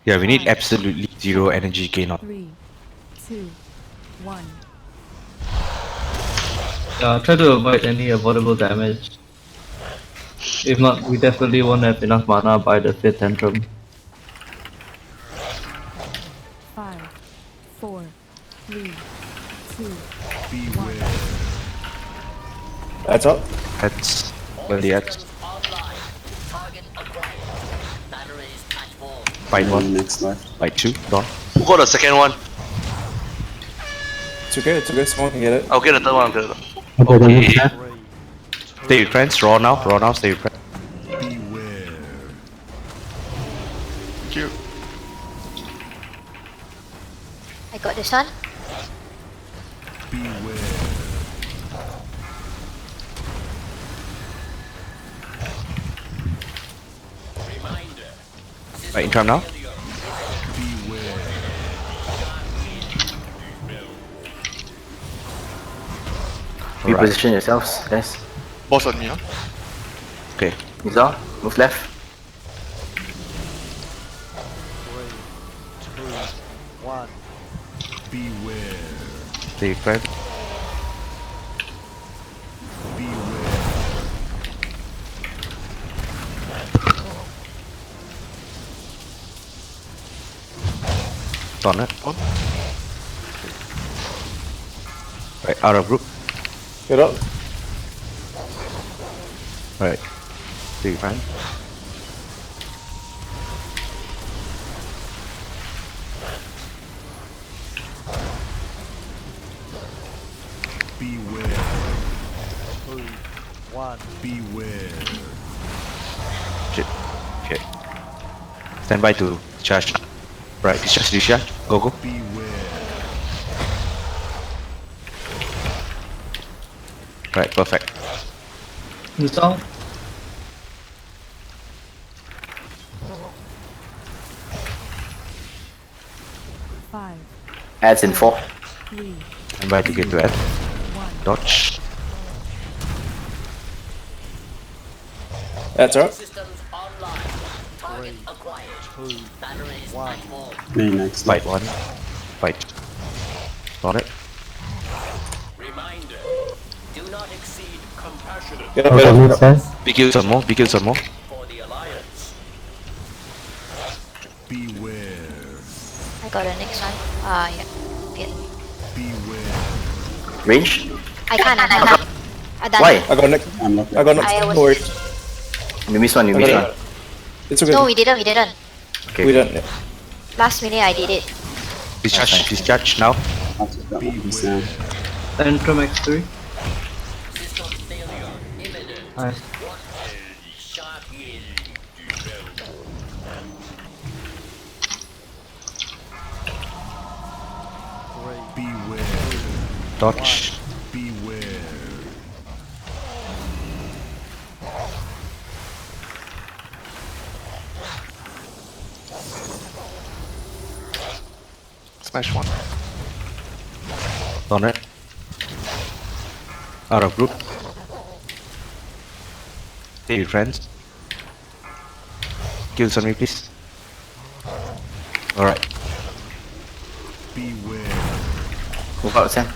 Yeah, we need absolutely zero energy gain on. 3, 2, 1. Try to avoid any avoidable damage. If not, we definitely won't have enough mana by the 5th tantrum. 5, 4, 3, 2, 1. That's up. That's well, the X. Fight one, Next left. fight two, done. Who got the second one? It's okay, it's okay. Someone can get it. I'll get the third one. I'll get the third one. Okay. Stay with friends, raw now, stay with friends. Thank you. I got this one. Right, in time now. Alright, Reposition yourselves, guys. Boss on me, huh? okay. Nizar, move left. 3, 2, 1. Stay with friends. Done it. On. Right, out of group. Get up. Right. Stay with friends. Beware. 2, 1. Shit. Okay. Stand by to charge. Right, discharge. Go, go. Right, perfect. Nizar, 5, Adds in 4. 3, Stand by to get to F. 1. Dodge. That's up. 3, 2, 1. Me next Fight left. one. Fight. Got it. Get up, get up. Big kills some more. I got the next one. Yeah. Okay. Range? I can't. I done. Why? I got next. I'm not I got next. I was- No worries. You missed one, you I missed got one. it. It's okay. No, we didn't. Okay. We done. Yeah. Last minute I did it. Discharge now. I'll take that one. He's down. tantrum x3. Nice. Dodge. Smash one. Done it. Out of group. Stay with friends. Kills on me, please. Alright. Move out, Sam.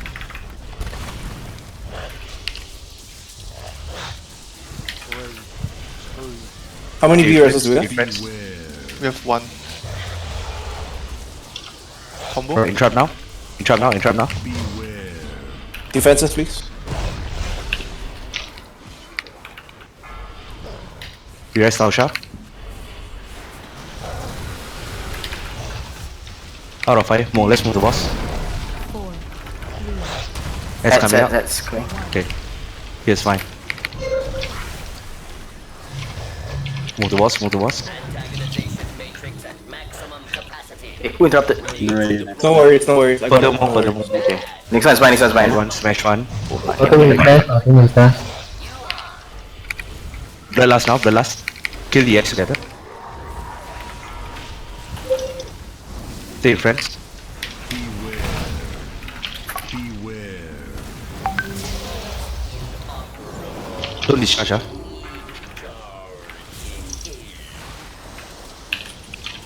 How many Stay viewers with do we friends. have? Stay with friends. We have one. Combo. Alright, in trap now. In trap now. Defenses, please. You guys now sharp. Out of 5. More, let's move the boss. 4, 3, That's coming up. That's going. Okay. Here's fine. Move the boss. Hey, who interrupted? Ready next. No worries. I got it. Furthermore. Okay. Next one's mine, Smash one. Okay. Blood last. Kill the X together. Stay friends. Don't discharge, huh?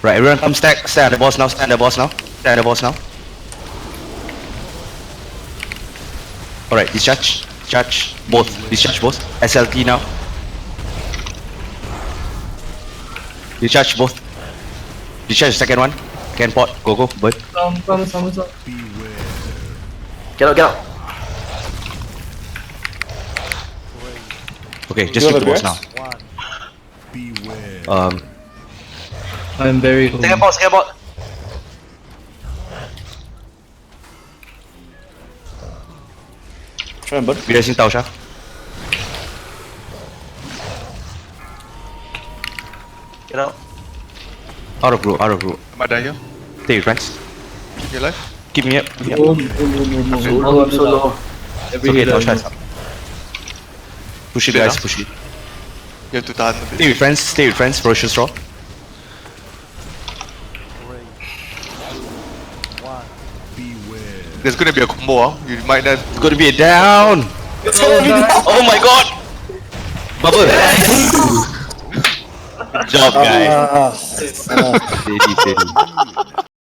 Right, everyone come stack. Stand at the boss now. Stand at the boss now. Stand at the boss now. Alright, discharge. Discharge both. Discharge both. SLT now. Discharge both. Discharge the second one. Can pot. Go. Burn. Come. Get out. Okay, just You keep the have boss now. One. I'm very cool. Second bot. Try and burn. Be racing Tausha. Get out. Out of group. Am I done here? Stay with friends. Keep your life. Keep me up. Boom. I'm so low. Every Okay, healer. Tausha is up. Push it, Clear guys. now. Push it. You have to tahan a bit. Stay with friends. Ferocious Draw. 3, 2, 1. There's gonna be a combo, You might not. It's gonna be a down. Oh my god. Bubble. Good job, guys. Ah, Steady.